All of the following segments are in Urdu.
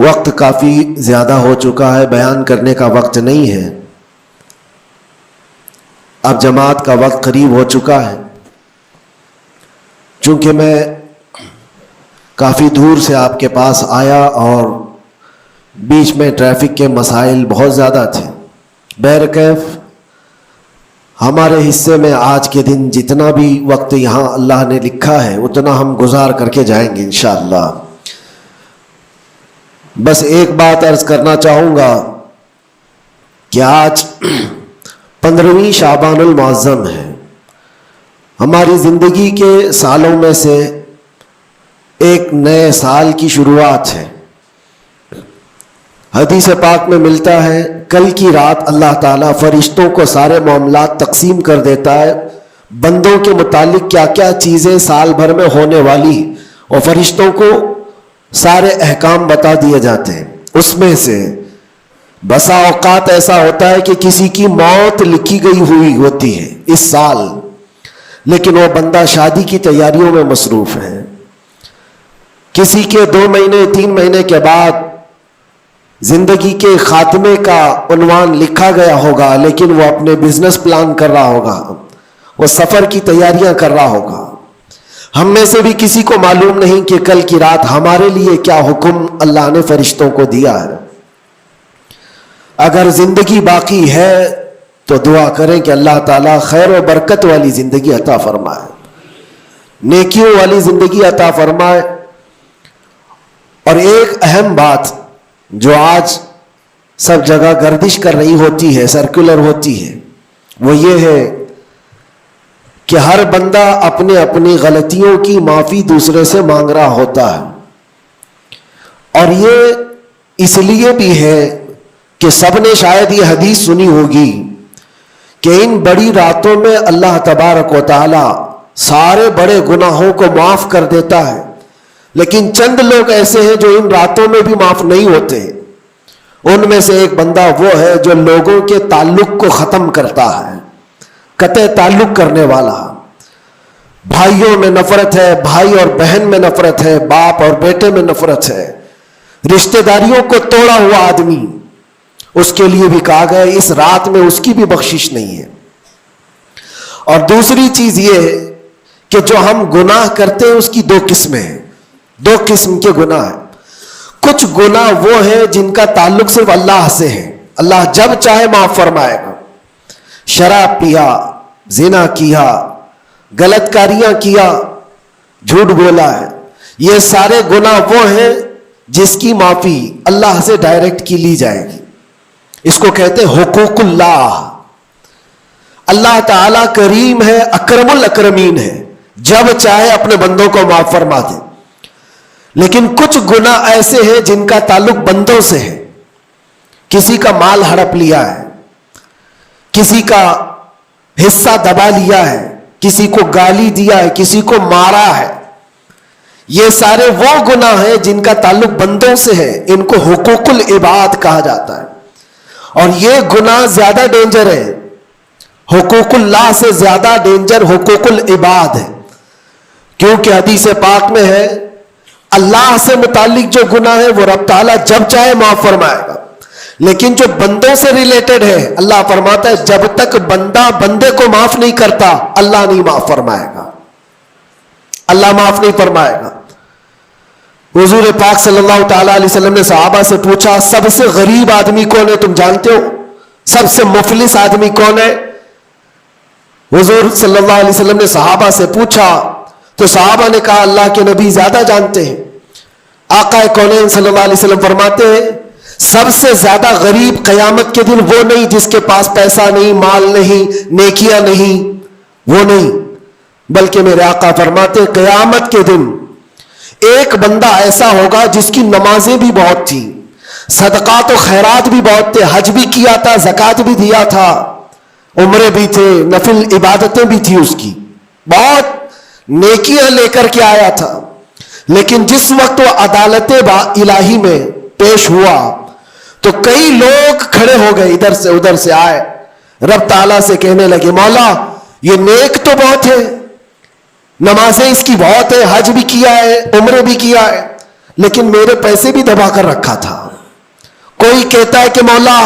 وقت کافی زیادہ ہو چکا ہے، بیان کرنے کا وقت نہیں ہے۔ اب جماعت کا وقت قریب ہو چکا ہے۔ چونکہ میں کافی دور سے آپ کے پاس آیا اور بیچ میں ٹریفک کے مسائل بہت زیادہ تھے، بہرکیف ہمارے حصے میں آج کے دن جتنا بھی وقت یہاں اللہ نے لکھا ہے اتنا ہم گزار کر کے جائیں گے انشاءاللہ۔ بس ایک بات عرض کرنا چاہوں گا کہ آج 15ویں شعبان المعظم ہے۔ ہماری زندگی کے سالوں میں سے ایک نئے سال کی شروعات ہے۔ حدیث پاک میں ملتا ہے کل کی رات اللہ تعالیٰ فرشتوں کو سارے معاملات تقسیم کر دیتا ہے، بندوں کے متعلق کیا کیا چیزیں سال بھر میں ہونے والی، اور فرشتوں کو سارے احکام بتا دیے جاتے ہیں۔ اس میں سے بسا اوقات ایسا ہوتا ہے کہ کسی کی موت لکھی گئی ہوئی ہوتی ہے اس سال، لیکن وہ بندہ شادی کی تیاریوں میں مصروف ہے۔ کسی کے 2 مہینے 3 مہینے کے بعد زندگی کے خاتمے کا عنوان لکھا گیا ہوگا، لیکن وہ اپنے بزنس پلان کر رہا ہوگا، وہ سفر کی تیاریاں کر رہا ہوگا۔ ہم میں سے بھی کسی کو معلوم نہیں کہ کل کی رات ہمارے لیے کیا حکم اللہ نے فرشتوں کو دیا ہے۔ اگر زندگی باقی ہے تو دعا کریں کہ اللہ تعالیٰ خیر و برکت والی زندگی عطا فرمائے، نیکیوں والی زندگی عطا فرمائے۔ اور ایک اہم بات جو آج سب جگہ گردش کر رہی ہوتی ہے، سرکولر ہوتی ہے، وہ یہ ہے کہ ہر بندہ اپنے اپنی غلطیوں کی معافی دوسرے سے مانگ رہا ہوتا ہے۔ اور یہ اس لیے بھی ہے کہ سب نے شاید یہ حدیث سنی ہوگی کہ ان بڑی راتوں میں اللہ تبارک و تعالی سارے بڑے گناہوں کو معاف کر دیتا ہے، لیکن چند لوگ ایسے ہیں جو ان راتوں میں بھی معاف نہیں ہوتے۔ ان میں سے ایک بندہ وہ ہے جو لوگوں کے تعلق کو ختم کرتا ہے، قطع تعلق کرنے والا۔ بھائیوں میں نفرت ہے، بھائی اور بہن میں نفرت ہے، باپ اور بیٹے میں نفرت ہے، رشتہ داریوں کو توڑا ہوا آدمی، اس کے لیے بھی کہا گیا اس رات میں اس کی بھی بخشش نہیں ہے۔ اور دوسری چیز یہ ہے کہ جو ہم گناہ کرتے ہیں اس کی 2 قسمیں ہیں، 2 قسم کے گناہ ہیں۔ کچھ گناہ وہ ہیں جن کا تعلق صرف اللہ سے ہے، اللہ جب چاہے معاف فرمائے گا۔ شراب پیا، زنا کیا، غلط کاریاں کیا، جھوٹ بولا ہے، یہ سارے گناہ وہ ہیں جس کی معافی اللہ سے ڈائریکٹ کی لی جائے گی۔ اس کو کہتے ہیں حقوق اللہ۔ اللہ تعالیٰ کریم ہے، اکرم الاکرمین ہے، جب چاہے اپنے بندوں کو معاف فرما دے۔ لیکن کچھ گناہ ایسے ہیں جن کا تعلق بندوں سے ہے۔ کسی کا مال ہڑپ لیا ہے، کسی کا حصہ دبا لیا ہے، کسی کو گالی دیا ہے، کسی کو مارا ہے، یہ سارے وہ گناہ ہیں جن کا تعلق بندوں سے ہے، ان کو حقوق العباد کہا جاتا ہے۔ اور یہ گناہ زیادہ ڈینجر ہے، حقوق اللہ سے زیادہ ڈینجر حقوق العباد ہے، کیونکہ حدیث پاک میں ہے اللہ سے متعلق جو گناہ ہے وہ رب تعالیٰ جب چاہے معاف فرمائے گا، لیکن جو بندوں سے ریلیٹڈ ہے اللہ فرماتا ہے جب تک بندہ بندے کو معاف نہیں کرتا اللہ نہیں معاف فرمائے گا، اللہ معاف نہیں فرمائے گا۔ حضور پاک صلی اللہ تعالیٰ علیہ وسلم نے صحابہ سے پوچھا سب سے غریب آدمی کون ہے، تم جانتے ہو؟ سب سے مفلس آدمی کون ہے؟ حضور صلی اللہ علیہ وسلم نے صحابہ سے پوچھا تو صحابہ نے کہا اللہ کے نبی زیادہ جانتے ہیں۔ آقا کونین صلی اللہ علیہ وسلم فرماتے ہیں سب سے زیادہ غریب قیامت کے دن وہ نہیں جس کے پاس پیسہ نہیں، مال نہیں، نیکیاں نہیں، وہ نہیں، بلکہ میرے آقا فرماتے ہیں قیامت کے دن ایک بندہ ایسا ہوگا جس کی نمازیں بھی بہت تھی، صدقات و خیرات بھی بہت تھے، حج بھی کیا تھا، زکوٰۃ بھی دیا تھا، عمرے بھی تھے، نفل عبادتیں بھی تھی، اس کی بہت نیکیاں لے کر کے آیا تھا، لیکن جس وقت وہ عدالت الہی میں پیش ہوا تو کئی لوگ کھڑے ہو گئے، ادھر سے ادھر سے آئے، رب تعالیٰ سے کہنے لگے مولا یہ نیک تو بہت ہے، نمازیں اس کی بہت ہے، حج بھی کیا ہے، عمرے بھی کیا ہے، لیکن میرے پیسے بھی دبا کر رکھا تھا. کوئی کہتا ہے کہ مولا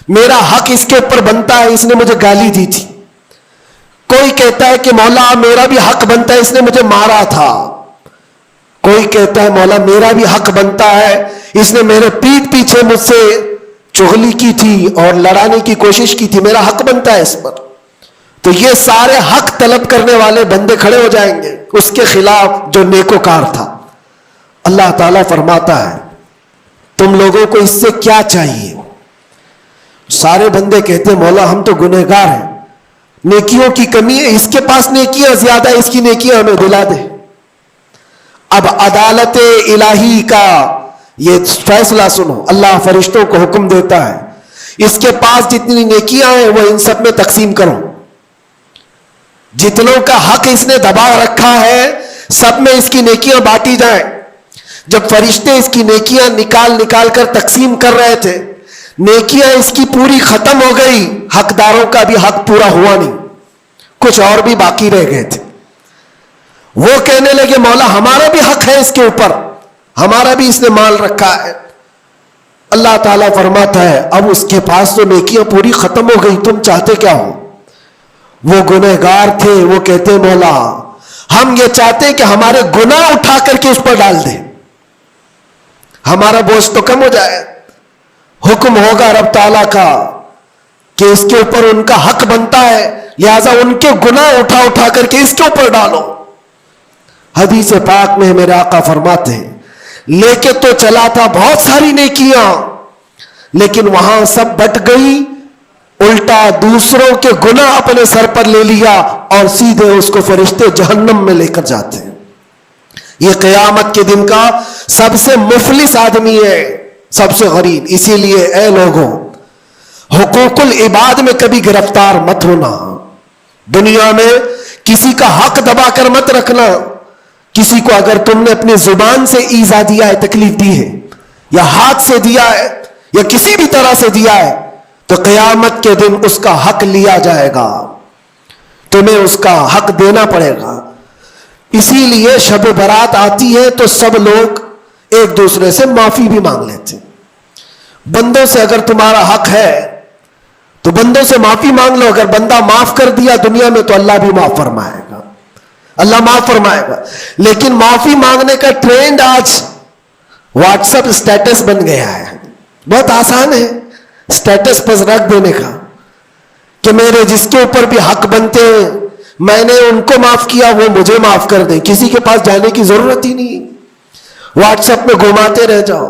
میرا حق اس کے اوپر بنتا ہے، اس نے مجھے گالی دی تھی. کوئی کہتا ہے کہ مولا میرا بھی حق بنتا ہے، اس نے مجھے مارا تھا. کوئی کہتا ہے مولا میرا بھی حق بنتا ہے، اس نے میرے پیٹھ پیچھے مجھ سے چغلی کی تھی اور لڑانے کی کوشش کی تھی، میرا حق بنتا ہے اس پر. تو یہ سارے حق طلب کرنے والے بندے کھڑے ہو جائیں گے اس کے خلاف جو نیکوکار تھا. اللہ تعالیٰ فرماتا ہے تم لوگوں کو اس سے کیا چاہیے؟ سارے بندے کہتے ہیں مولا ہم تو گنہگار ہیں، نیکیوں کی کمی ہے، اس کے پاس نیکیاں زیادہ ہے، اس کی نیکیاں ہمیں دلا دے. اب عدالت الہی کا یہ فیصلہ سنو. اللہ فرشتوں کو حکم دیتا ہے اس کے پاس جتنی نیکیاں ہیں وہ ان سب میں تقسیم کرو. جتنوں کا حق اس نے دبا رکھا ہے سب میں اس کی نیکیاں بانٹی جائیں. جب فرشتے اس کی نیکیاں نکال کر تقسیم کر رہے تھے، نیکیاں اس کی پوری ختم ہو گئی، حقداروں کا بھی حق پورا ہوا نہیں، کچھ اور بھی باقی رہ گئے تھے. وہ کہنے لگے مولا ہمارا بھی حق ہے اس کے اوپر، ہمارا بھی اس نے مال رکھا ہے. اللہ تعالیٰ فرماتا ہے اب اس کے پاس تو نیکیاں پوری ختم ہو گئی، تم چاہتے کیا ہو؟ وہ گنہگار تھے، وہ کہتے مولا ہم یہ چاہتے ہیں کہ ہمارے گناہ اٹھا کر کے اس پر ڈال دیں، ہمارا بوجھ تو کم ہو جائے. حکم ہوگا رب تعالیٰ کا کہ اس کے اوپر ان کا حق بنتا ہے، لہذا ان کے گناہ اٹھا کر کے اس کے اوپر ڈالو. حدیث پاک میں میرے آقا فرماتے ہیں لے کے تو چلا تھا بہت ساری نیکیاں، لیکن وہاں سب بٹ گئی، الٹا دوسروں کے گناہ اپنے سر پر لے لیا اور سیدھے اس کو فرشتے جہنم میں لے کر جاتے ہیں. یہ قیامت کے دن کا سب سے مفلس آدمی ہے، سب سے غریب. اسی لیے اے لوگوں حقوق العباد میں کبھی گرفتار مت ہونا. دنیا میں کسی کا حق دبا کر مت رکھنا. کسی کو اگر تم نے اپنی زبان سے ایذا دیا ہے، تکلیف دی ہے، یا ہاتھ سے دیا ہے، یا کسی بھی طرح سے دیا ہے، تو قیامت کے دن اس کا حق لیا جائے گا، تمہیں اس کا حق دینا پڑے گا. اسی لیے شب برات آتی ہے تو سب لوگ ایک دوسرے سے معافی بھی مانگ لیتے ہیں. بندوں سے اگر تمہارا حق ہے تو بندوں سے معافی مانگ لو. اگر بندہ معاف کر دیا دنیا میں تو اللہ بھی معاف فرمائے گا، اللہ معاف فرمائے گا. لیکن معافی مانگنے کا ٹرینڈ آج واٹس ایپ اسٹیٹس بن گیا ہے. بہت آسان ہے اسٹیٹس پر رکھ دینے کا کہ میرے جس کے اوپر بھی حق بنتے ہیں میں نے ان کو معاف کیا، وہ مجھے معاف کر دیں. کسی کے پاس جانے کی ضرورت ہی نہیں، واٹس ایپ میں گھماتے رہ جاؤ.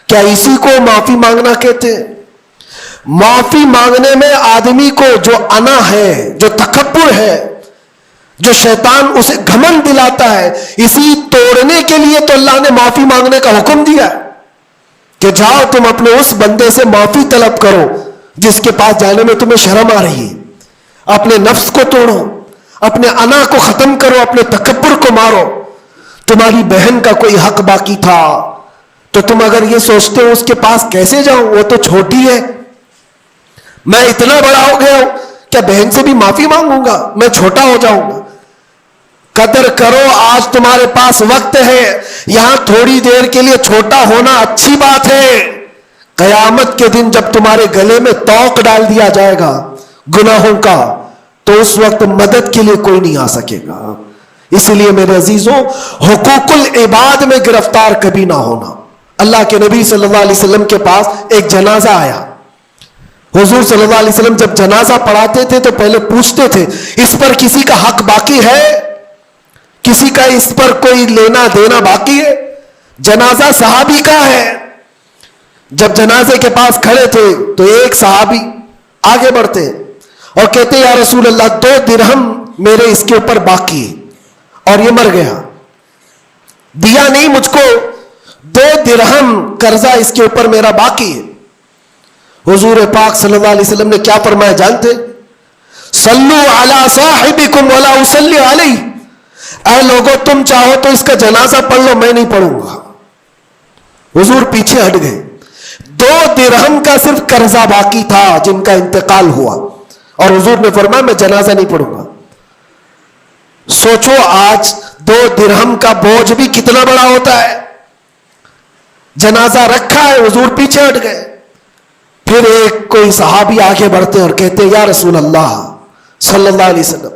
کیا اسی کو معافی مانگنا کہتے ہیں؟ معافی مانگنے میں آدمی کو جو انا ہے، جو تکبر ہے، جو شیطان اسے گھمنڈ دلاتا ہے، اسی توڑنے کے لیے تو اللہ نے معافی مانگنے کا حکم دیا ہے کہ جاؤ تم اپنے اس بندے سے معافی طلب کرو جس کے پاس جانے میں تمہیں شرم آ رہی ہے. اپنے نفس کو توڑو، اپنے انا کو ختم کرو، اپنے تکبر کو مارو. تمہاری بہن کا کوئی حق باقی تھا تو تم اگر یہ سوچتے ہو اس کے پاس کیسے جاؤں، وہ تو چھوٹی ہے، میں اتنا بڑا ہو گیا ہوں، کیا بہن سے بھی معافی مانگوں گا، میں چھوٹا ہو جاؤں گا. قدر کرو، آج تمہارے پاس وقت ہے. یہاں تھوڑی دیر کے لیے چھوٹا ہونا اچھی بات ہے. قیامت کے دن جب تمہارے گلے میں توق ڈال دیا جائے گا گناہوں کا تو اس وقت مدد کے لیے کوئی نہیں آ سکے گا. اس لیے میرے عزیزوں حقوق العباد میں گرفتار کبھی نہ ہونا. اللہ کے نبی صلی اللہ علیہ وسلم کے پاس ایک جنازہ آیا. حضور صلی اللہ علیہ وسلم جب جنازہ پڑھاتے تھے تو پہلے پوچھتے تھے اس پر کسی کا حق باقی ہے، کسی کا اس پر کوئی لینا دینا باقی ہے. جنازہ صحابی کا ہے. جب جنازے کے پاس کھڑے تھے تو ایک صحابی آگے بڑھتے اور کہتے یا رسول اللہ 2 درہم میرے اس کے اوپر باقی ہے اور یہ مر گیا، دیا نہیں مجھ کو، 2 درہم قرضہ اس کے اوپر میرا باقی ہے. حضور پاک صلی اللہ علیہ وسلم نے کیا فرمایا جانتے؟ صلو علی صاحبکم ولا اصلی علیہ. اے لوگوں تم چاہو تو اس کا جنازہ پڑھ لو، میں نہیں پڑھوں گا. حضور پیچھے ہٹ گئے. 2 درہم کا صرف قرضہ باقی تھا جن کا انتقال ہوا اور حضور نے فرمایا میں جنازہ نہیں پڑھوں گا. سوچو آج 2 درہم کا بوجھ بھی کتنا بڑا ہوتا ہے. جنازہ رکھا ہے، حضور پیچھے ہٹ گئے. پھر ایک کوئی صحابی آگے بڑھتے اور کہتے یا رسول اللہ صلی اللہ علیہ وسلم،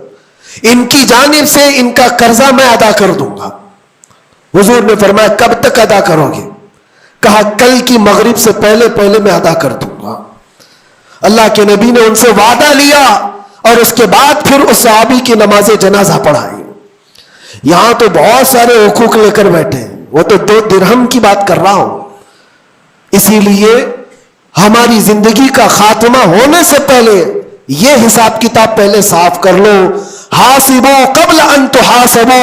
ان کی جانب سے ان کا قرضہ میں ادا کر دوں گا. حضور نے فرمایا کب تک ادا کرو گے؟ کہا کل کی مغرب سے پہلے میں ادا کر دوں گا. اللہ کے نبی نے ان سے وعدہ لیا اور اس کے بعد پھر اس صحابی کی نماز جنازہ پڑھائی. یہاں تو بہت سارے حقوق لے کر بیٹھے ہیں، وہ تو 2 درہم کی بات کر رہا ہوں. اسی لیے ہماری زندگی کا خاتمہ ہونے سے پہلے یہ حساب کتاب پہلے صاف کر لو. حاسبو قبل ان تحاسبو،